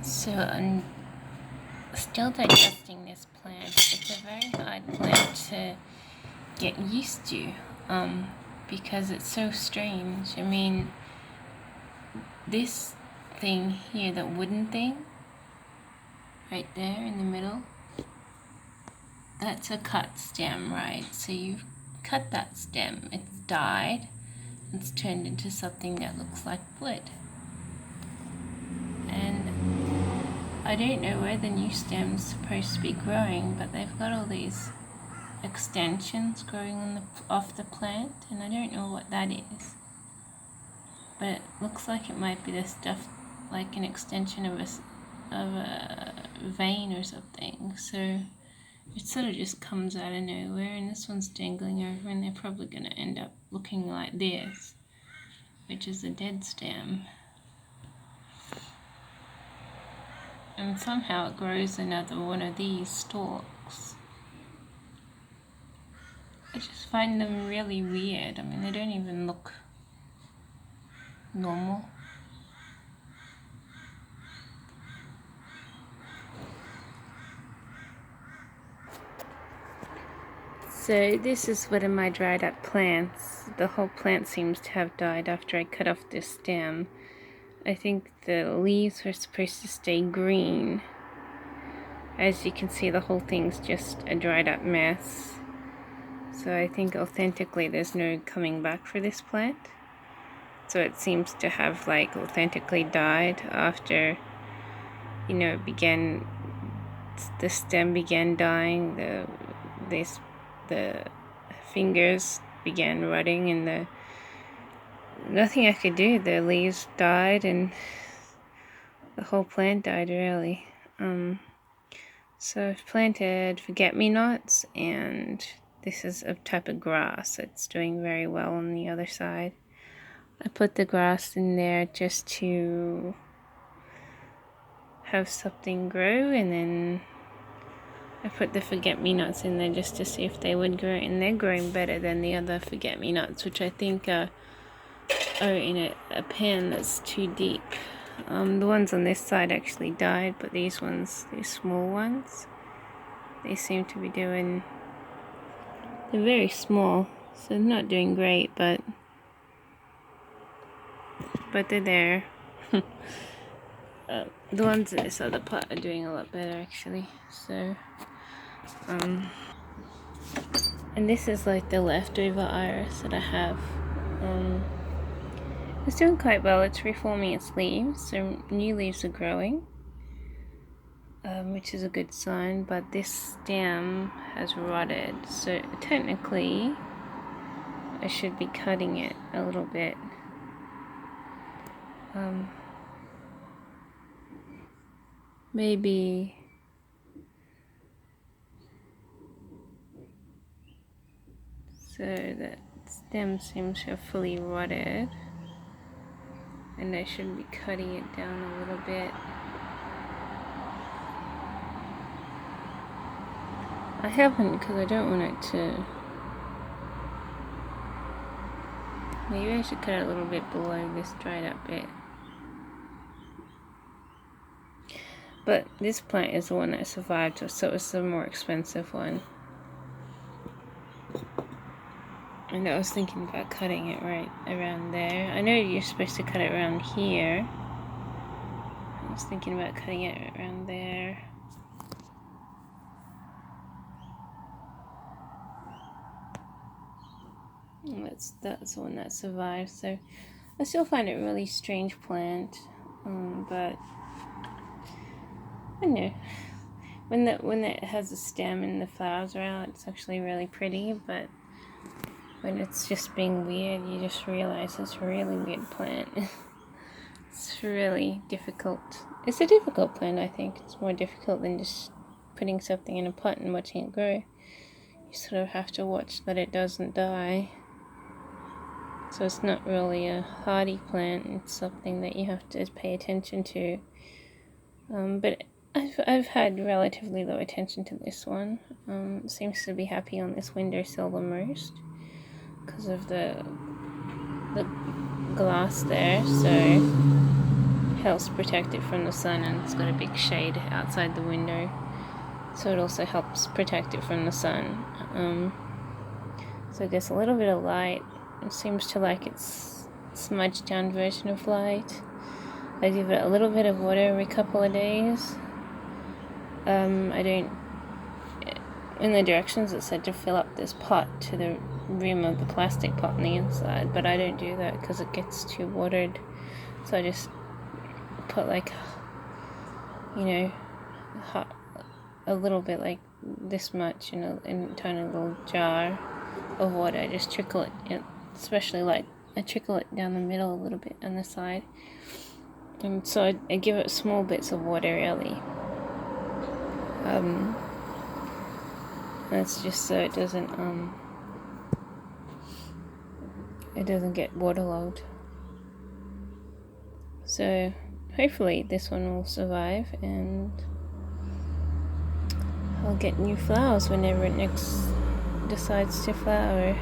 So I'm still digesting this plant. It's a very hard plant to get used to because it's so strange. I mean, this thing here, that wooden thing right there in the middle, that's a cut stem, right? So you've cut that stem, it's died, it's turned into something that looks like wood. And I don't know where the new stem's supposed to be growing, but they've got all these extensions growing on off the plant, and I don't know what that is. But it looks like it might be the stuff, like an extension of a vein or something. So it sort of just comes out of nowhere, and this one's dangling over, and they're probably going to end up looking like this, which is a dead stem. And somehow it grows another one of these stalks. I just find them really weird. I mean, they don't even look normal. So this is one of my dried up plants. The whole plant seems to have died after I cut off this stem. I think the leaves were supposed to stay green. As you can see, the whole thing's just a dried up mess. So I think authentically there's no coming back for this plant. So it seems to have like authentically died after, you know, the stem began dying, the fingers began rotting, and nothing I could do. The leaves died and the whole plant died, really. So I've planted forget-me-nots, and this is a type of grass that's doing very well on the other side. I put the grass in there just to have something grow, and then I put the forget-me-nots in there just to see if they would grow, and they're growing better than the other forget-me-nots, which I think are in a pan that's too deep. The ones on this side actually died, but these small ones, they seem to be doing, they're very small, so they're not doing great, but they're there. The ones in this other pot are doing a lot better, actually. So, and this is like the leftover iris that I have. It's doing quite well. It's reforming its leaves, so new leaves are growing, which is a good sign, but this stem has rotted, so technically I should be cutting it a little bit. Maybe so that stem seems to have fully rotted, and I should be cutting it down a little bit. I haven't, because I don't want it to. Maybe I should cut it a little bit below this dried up bit. But this plant is the one that survived, so it's the more expensive one. And I was thinking about cutting it right around there. I know you're supposed to cut it around here. I was thinking about cutting it around there. And that's the one that survived. So I still find it a really strange plant, but I know when it has a stem and the flowers are out, it's actually really pretty. But when it's just being weird, you just realize it's a really weird plant. It's really difficult. It's a difficult plant, I think. It's more difficult than just putting something in a pot and watching it grow. You sort of have to watch that it doesn't die. So it's not really a hardy plant. It's something that you have to pay attention to. But I've had relatively low attention to this one. It seems to be happy on this windowsill the most because of the glass there, so it helps protect it from the sun, and it's got a big shade outside the window, so it also helps protect it from the sun. So it gets a little bit of light. It seems to like its smudged down version of light. I give it a little bit of water every couple of days. I don't, in the directions it said to fill up this pot to the rim of the plastic pot on the inside, but I don't do that because it gets too watered. So I just put like, a little bit, like this much, in a tiny little jar of water. I just trickle it in, especially like I trickle it down the middle a little bit on the side, and so I give it small bits of water really. That's just so it doesn't get waterlogged. So hopefully this one will survive, and I'll get new flowers whenever it next decides to flower.